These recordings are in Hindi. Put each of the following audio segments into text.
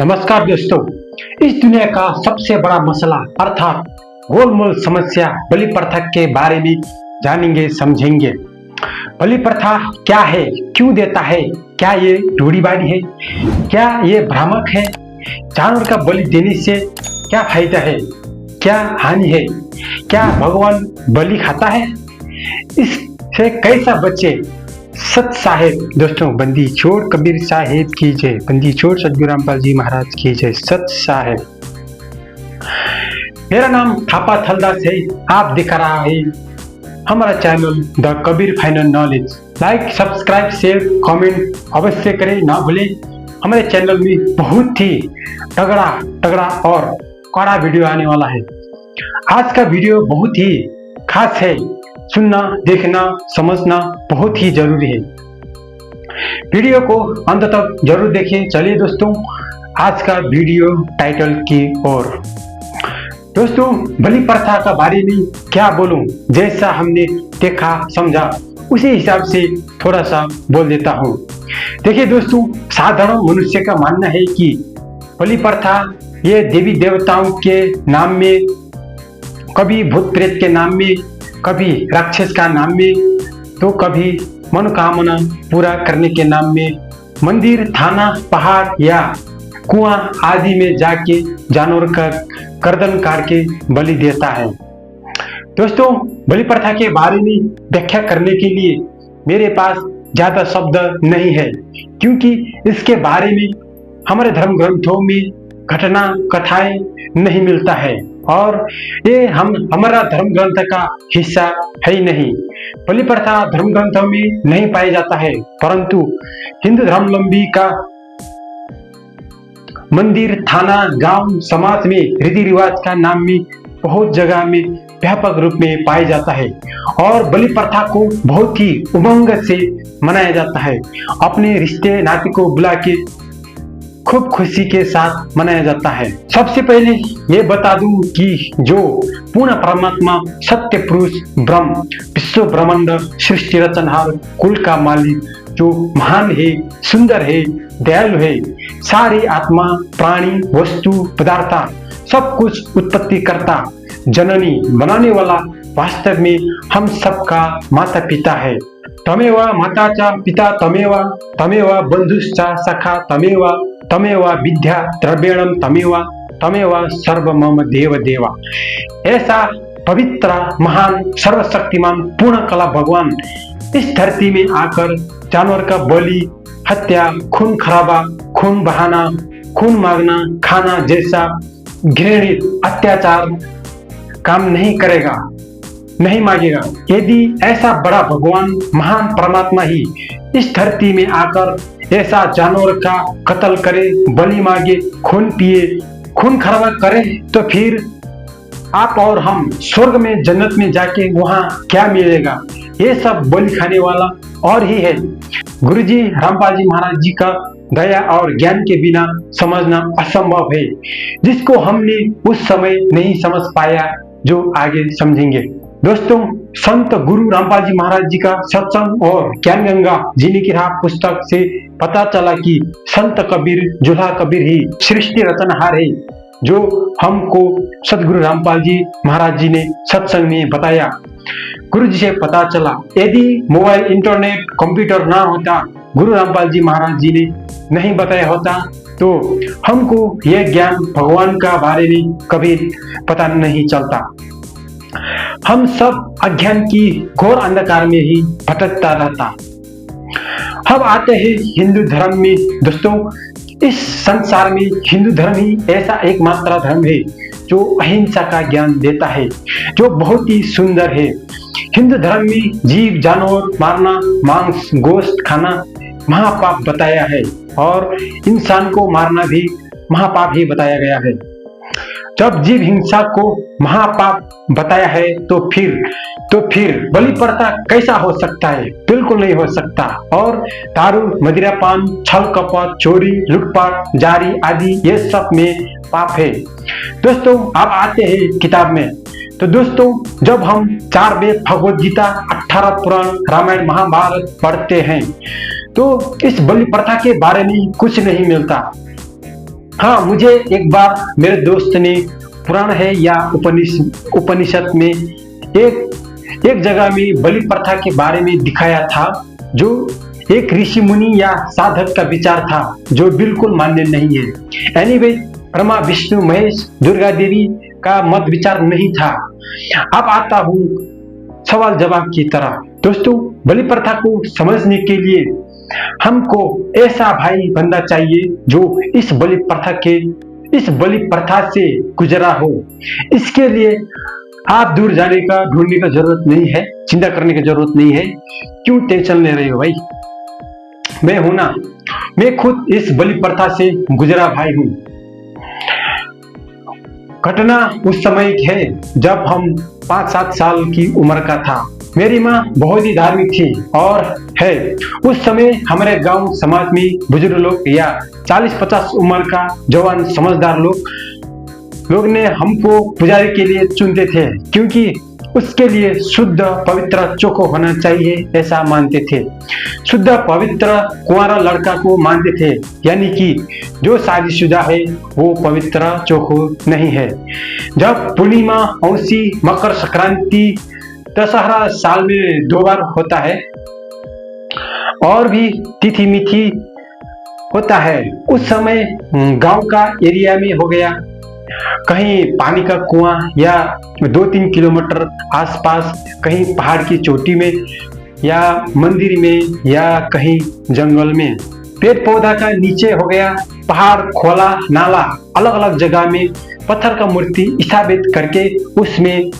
नमस्कार दोस्तों। इस दुनिया का सबसे बड़ा मसला अर्थात गोलमोल समस्या बलि प्रथा के बारे में जानेंगे समझेंगे। बलि प्रथा क्या है, क्यों देता है, क्या ये रूढ़िवादी है, क्या ये भ्रामक है, जानवर का बलि देने से क्या फायदा है, क्या हानि है, क्या भगवान बलि खाता है, इससे कैसा बचे। सत साहेब दोस्तों, बंदी छोड़ कबीर साहेब की जय, बंदी छोड़ सतगुरु रामपाल जी महाराज की जय। सत साहेब। मेरा नाम थापा थलदास है। आप दिख रहा है हमारा channel the Kabir final knowledge. Like, subscribe, share, comment अवश्य करें, ना भूलें। हमारे चैनल में बहुत ही तगड़ा और कड़ा वीडियो आने वाला है। आज का वीडियो बहुत ही खास है। सुनना, देखना, समझना बहुत ही जरूरी है। वीडियो को अंत तक जरूर देखें। चलिए दोस्तों, आज का वीडियो टाइटल की ओर। दोस्तों, बलि प्रथा का बारे में क्या बोलूं, जैसा हमने देखा समझा उसी हिसाब से थोड़ा सा बोल देता हूं। देखिए दोस्तों, साधारण मनुष्य का मानना है कि बलि प्रथा ये देवी देवताओं के नाम में, कभी भूत प्रेत के नाम में, कभी राक्षस का नाम में, तो कभी मनोकामना पूरा करने के नाम में मंदिर, थाना, पहाड़ या कुआं आदि में जाके जानवर का गर्दन काट के बलि देता है। दोस्तों, बलि प्रथा के बारे में व्याख्या करने के लिए मेरे पास ज्यादा शब्द नहीं है, क्योंकि इसके बारे में हमारे धर्म ग्रंथों में घटना कथाएं नहीं मिलता है और ये हमारा धर्म ग्रंथ का हिस्सा है ही नहीं। बलि प्रथा धर्म ग्रंथों में नहीं पाया जाता है, परंतु हिंदू धर्मावलंबी का मंदिर, थाना, गांव, समाज में रीति रिवाज का नाम में बहुत जगह में व्यापक रूप में पाया जाता है और बलि प्रथा को बहुत ही उमंग से मनाया जाता है। अपने रिश्ते नाते को बुला के खूब खुशी के साथ मनाया जाता है। सबसे पहले ये बता दूं कि जो पूर्ण परमात्मा, सत्य पुरुष, ब्रह्म, विश्व ब्रह्मांड, सृष्टि रचनहार, कुल का मालिक, जो महान है, सुंदर है, दयालु है, सारी आत्मा, प्राणी, वस्तु, पदार्थ सब कुछ उत्पत्ति करता, जननी बनाने वाला, वास्तव में हम सबका माता पिता है। तमेव माता च पिता तमेव, तमेव बंधुश्च सखा तमेव, तमेव विद्या द्रव्यणम तमेव, तमेव सर्व मम देव देवा। ऐसा पवित्र, महान, सर्वशक्तिमान, पूर्ण कला भगवान इस धरती में आकर जानवर का बलि, हत्या, खून खराबा, खून बहाना, खून मांगना, खाना जैसा घृणित अत्याचार काम नहीं करेगा, नहीं मांगेगा। यदि ऐसा बड़ा भगवान, महान परमात्मा ही इस धरती में आकर ऐसा जानवर का कत्ल करे, बलि मांगे, खून पिए, खून खराबा करे, तो फिर आप और हम स्वर्ग में, जन्नत में जाके वहां क्या मिलेगा। ये सब बलि खाने वाला और ही है। गुरुजी रामपाल जी महाराज जी का दया और ज्ञान के बिना समझना असंभव है, जिसको हमने उस समय नहीं समझ पाया, जो आगे समझेंगे। दोस्तों, संत गुरु रामपाल जी महाराज जी का सत्संग और ज्ञान गंगा जीने की राह पुस्तक से पता चला कि संत कबीर, जुल्हा कबीर ही सृष्टि रचनहार है, जो हमको सतगुरु रामपाल जी महाराज जी ने सत्संग में बताया। गुरु जी से पता चला, यदि मोबाइल, इंटरनेट, कंप्यूटर ना होता, गुरु रामपाल जी महाराज जी ने नहीं बताया होता, तो हमको यह ज्ञान भगवान का बारे में कभी पता नहीं चलता। हम सब अज्ञान की घोर अंधकार में ही भटकता रहता। अब आते हैं हिंदू धर्म में। दोस्तों, इस संसार में हिंदू धर्म ही ऐसा एकमात्र धर्म है जो अहिंसा का ज्ञान देता है, जो बहुत ही सुंदर है। हिंदू धर्म में जीव जानवर मारना, मांस गोश्त खाना महापाप बताया है और इंसान को मारना भी महापाप ही बताया गया है। जब जीव हिंसा को महापाप बताया है, तो फिर बलि प्रथा कैसा हो सकता है? बिल्कुल नहीं हो सकता। और दारू, मदिरापान, छल कपट, चोरी, लूटपाट, जारी आदि ये सब में पाप है। दोस्तों, अब आते हैं किताब में। तो दोस्तों, जब हम 4 वेद, भगवद गीता, 18 पुराण, रामायण, महाभारत पढ़ते हैं, तो इस बलि प्रथा के बारे में कुछ नहीं मिलता। हाँ, मुझे एक बार मेरे दोस्त ने पुराण है या उपनिषद में एक जगह में बलि प्रथा के बारे में दिखाया था, जो एक ऋषि मुनि या साधक का विचार था, जो बिल्कुल मान्य नहीं है। एनीवे, ब्रह्मा विष्णु महेश दुर्गा देवी का मत विचार नहीं था। अब आता हूँ सवाल जवाब की तरह। दोस्तों, बलि प्रथा को समझने के लिए हमको ऐसा भाई बनना चाहिए जो इस बलि प्रथा से गुजरा हो। इसके लिए आप दूर जाने का ढूंढने का जरूरत नहीं है, चिंता करने की जरूरत नहीं है। क्यों टेंशन ले रहे हो भाई? मैं हूं ना, मैं खुद इस बलि प्रथा से गुजरा भाई हूं। घटना उस समय है जब हम 5-7 साल की उम्र का था। मेरी माँ बहुत ही धार्मिक थी और है। उस समय हमारे गांव समाज में बुजुर्ग लोग या 40-50 उम्र का जवान समझदार लोग ने हमको पुजारी के लिए चुनते थे, क्योंकि उसके लिए शुद्ध पवित्र चोखो होना चाहिए, ऐसा मानते थे। शुद्ध पवित्र कुंवारा लड़का को मानते थे, यानी कि जो शादीशुदा है वो पवित्र चोखो नहीं है। जब पूर्णिमा, औंसी, मकर संक्रांति, दशहरा साल में 2 बार होता है और भी तिथि मिथि होता है, उस समय गांव का एरिया में हो गया, कहीं पानी का कुआं या 2-3 किलोमीटर आसपास, कहीं पहाड़ की चोटी में या मंदिर में या कहीं जंगल में, पेड़ पौधा का नीचे हो गया, पहाड़, खोला, नाला, अलग अलग जगह में पत्थर का मूर्ति स्थापित करके उसमें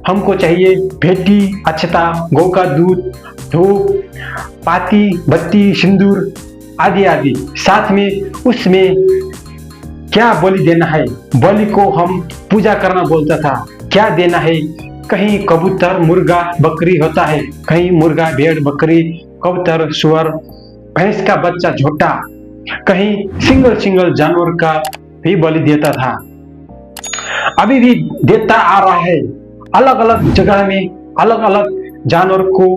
हमको चाहिए भेटी, अक्षता, गौ का दूध, धूप, पाती, बत्ती, सिंदूर आदि आदि। साथ में उसमें क्या बलि देना है, बलि को हम पूजा करना बोलता था। क्या देना है, कहीं कबूतर, मुर्गा, बकरी होता है, कहीं मुर्गा, भेड़, बकरी, कबूतर, सुअर, भैंस का बच्चा झोटा, कहीं सिंगल जानवर का भी बलि देता था। अभी भी देता आ रहा है, अलग अलग जगह में अलग अलग जानवर को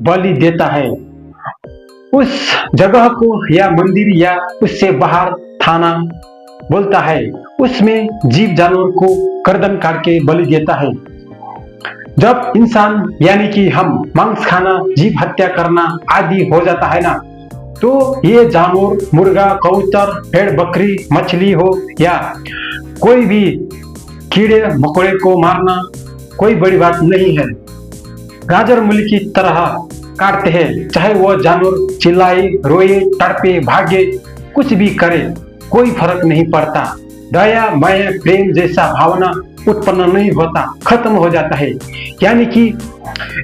बलि देता है। उस जगह को या मंदिर या उससे बाहर थाना बोलता है, उसमें जीव जानवर को गर्दन काट के बलि देता है। जब इंसान यानी कि हम मांस खाना, जीव हत्या करना आदि हो जाता है ना, तो ये जानवर, मुर्गा, कबूतर, भेड़, बकरी, मछली हो या कोई भी कीड़े मकोड़े को मारना कोई बड़ी बात नहीं है। गाजर मूली की तरह काटते हैं, चाहे वो जानवर चिल्लाए, रोए, तड़पे, भागे, कुछ भी करे, कोई फर्क नहीं पड़ता। दया, माया, प्रेम जैसा भावना उत्पन्न नहीं होता, खत्म हो जाता है। यानी कि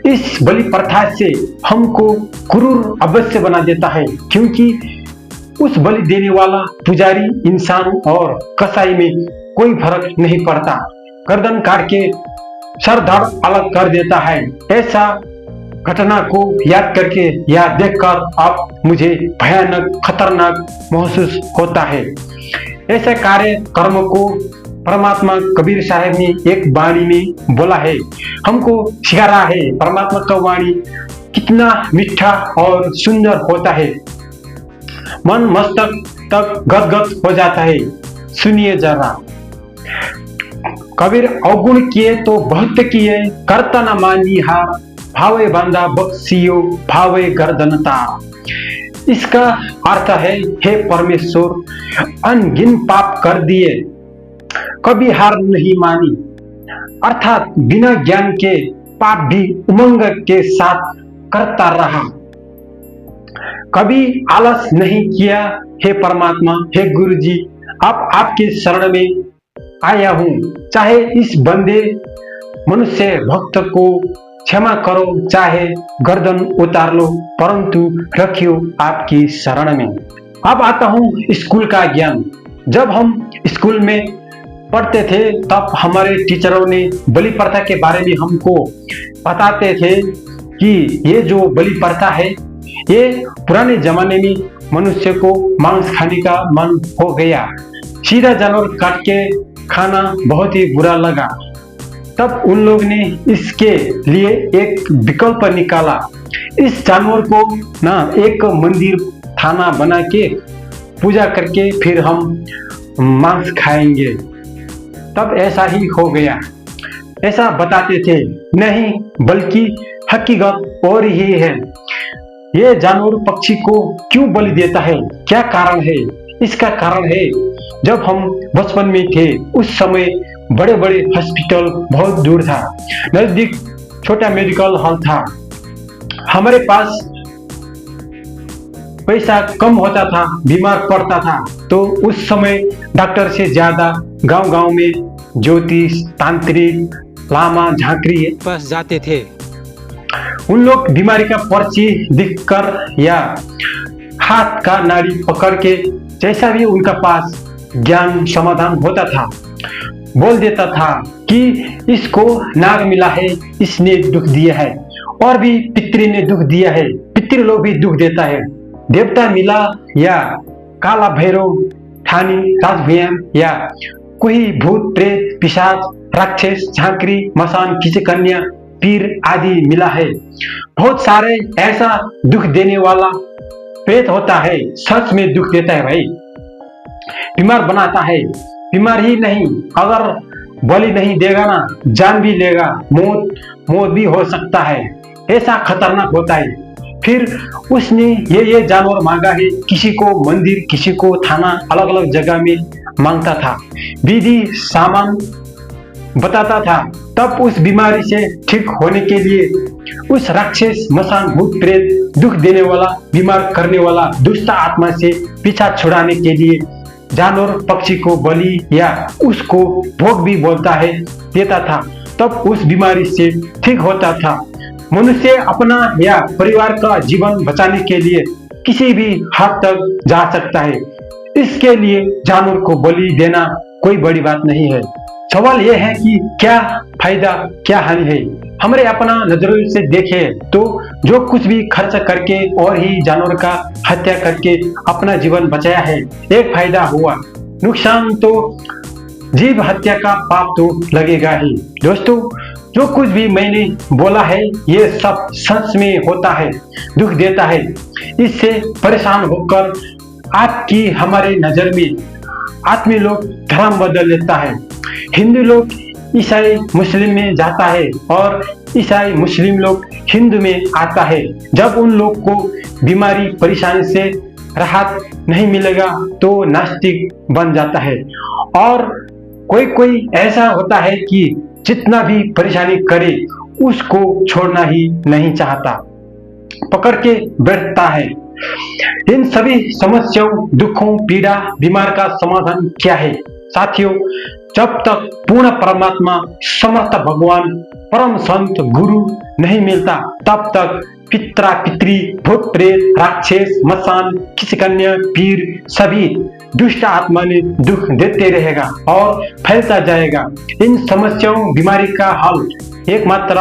इस बलि प्रथा से हमको क्रूर अवश्य बना देता है, क्योंकि उस बलि देने वाला पुजारी, इंसान और कसाई में कोई फर्क नहीं पड़ता। गर्दन काट के सर धड़ अलग कर देता है। ऐसा घटना को याद करके या देखकर अब मुझे भयानक, खतरनाक महसूस होता है। ऐसे कार्य कर्म को परमात्मा कबीर साहब ने एक वाणी में बोला है, हमको सिखा रहा है। परमात्मा का वाणी कितना मीठा और सुंदर होता है, मन मस्तक तक गदगद हो जाता है। सुनिए जरा। कबीर अवगुण किए तो बहुत किए, करता न मानिहार, भावे बंदा बख्शियो, भावे गर्दनता। इसका अर्थ है, हे परमेश्वर, अनगिन पाप कर दिए, कभी हार नहीं मानी। अर्थात बिना ज्ञान के पाप भी उमंग के साथ करता रहा, कभी आलस नहीं किया। हे परमात्मा, हे गुरु जी, अब आपके शरण में आया हूं। चाहे इस बंदे मनुष्य भक्त को क्षमा करो, चाहे गर्दन उतार लो, परंतु रखियो आपकी शरण में। अब आता हूं स्कूल का ज्ञान। जब हम स्कूल में पढ़ते थे तब हमारे टीचरों ने बलि प्रथा के बारे में हमको बताते थे कि ये जो बलि प्रथा है, ये पुराने जमाने में मनुष्य को मांस खाने का मन हो गया, सीधा जानवर काट के खाना बहुत ही बुरा लगा। तब उन लोग ने इसके लिए एक विकल्प निकाला। इस जानवर को ना एक मंदिर, थाना बना के पूजा करके फिर हम मांस खाएंगे। तब ऐसा ही हो गया। ऐसा बताते थे, नहीं बल्कि हकीकत और ही है। ये जानवर पक्षी को क्यों बलि देता है, क्या कारण है? इसका कारण है, जब हम बचपन में थे उस समय बड़े बड़े हॉस्पिटल बहुत दूर था, नजदीक छोटा मेडिकल हॉल था। हमारे पास पैसा कम होता था, बीमार पड़ता था तो उस समय डॉक्टर से ज्यादा गांव-गांव में ज्योतिष, तांत्रिक, लामा, झांकरी पास जाते थे। उन लोग बीमारी का पर्ची दिखकर या हाथ का नाड़ी पकड़ के जैसा भी उनका पास ज्ञान समाधान होता था, बोल देता था कि इसको नाग मिला है, इसने दुख दिया है, और भी पितृ ने दुख दिया है, पितृ लोग भी दुख देता है, देवता मिला या काला भैरव, ठानी, राजभैया या कोई भूत प्रेत, पिशाच, राक्षस, झांकरी, मसान, खिचकन्या, पीर आदि मिला है। बहुत सारे ऐसा दुख देने वाला प्रेत होता है, सच में दुख देता है भाई, बीमार बनाता है। बीमार ही नहीं, अगर बलि नहीं देगा ना, जान भी लेगा, मौत भी हो सकता है, ऐसा खतरनाक होता है। फिर उसने ये जानवर मांगा है, किसी को मंदिर, किसी को थाना, अलग अलग जगह में मांगता था, विधि सामान बताता था। तब उस बीमारी से ठीक होने के लिए उस राक्षस, मसान, भूत प्रेत, दुख देने वाला, बीमार करने वाला दुष्ट आत्मा से पीछा छुड़ाने के लिए जानवर पक्षी को बलि या उसको भोग भी बोलता है देता था। तब उस बीमारी से ठीक होता था। मनुष्य अपना या परिवार का जीवन बचाने के लिए किसी भी हद तक जा सकता है। इसके लिए जानवर को बलि देना कोई बड़ी बात नहीं है। सवाल यह है कि क्या फायदा, क्या हानि है। हमारे अपना नजरों से देखें तो जो कुछ भी खर्च करके और ही जानवर का हत्या करके अपना जीवन बचाया है, एक फायदा हुआ, नुकसान तो जीव हत्या का पाप तो लगेगा ही। दोस्तों, जो कुछ भी मैंने बोला है ये सब सच में होता है, दुख देता है। इससे परेशान होकर आपकी हमारे नजर में आदमी लोग धर्म बदल लेता है। हिंदू लोग ईसाई मुस्लिम में जाता है और ईसाई मुस्लिम लोग हिंदू में आता है। जब उन लोग को बीमारी परेशानी से राहत नहीं मिलेगा तो नास्तिक बन जाता है। और कोई ऐसा होता है कि जितना भी परेशानी करे उसको छोड़ना ही नहीं चाहता, पकड़ के बैठता है। इन सभी समस्याओं, दुखों, पीड़ा, बीमार का समाधान क्या है साथियों? जब तक पूर्ण परमात्मा, समर्थ भगवान, परम संत, गुरु नहीं मिलता, तब तक पित्रा पितरी, भूत प्रेत, राक्षस, मसान, खिचकन्या, पीर सभी दुष्ट आत्मा ने दुख देते रहेगा और फैलता जाएगा। इन समस्याओं, बीमारी का हल एकमात्र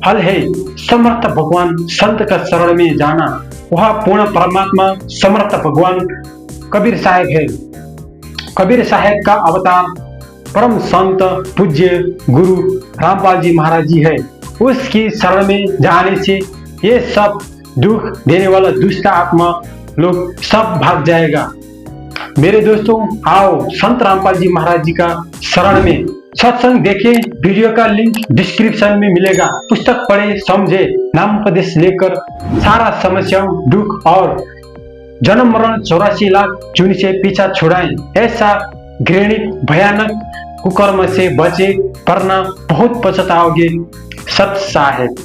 हल है समर्थ भगवान, संत का शरण में जाना। वह पूर्ण परमात्मा, समर्थ भगवान कबीर साहब है। कबीर साहब का अवतार परम संत पूज्य गुरु रामपाल जी महाराज जी है। उसकी शरण में जाने से ये सब दुख देने वाला दुष्ट आत्मा लोग सब भाग जाएगा। मेरे दोस्तों, आओ संत रामपाल जी महाराज जी का शरण में सत्संग देखें। वीडियो का लिंक डिस्क्रिप्शन में मिलेगा। पुस्तक पढ़े, समझे, नाम उपदेश लेकर सारा समस्याओं, दुख और जन्म मरण 84 लाख जून से पीछा छुड़ाएं। ऐसा घृणित भयानक कुकर्म से बचे, वरना बहुत पछताओगे। सत साहेब।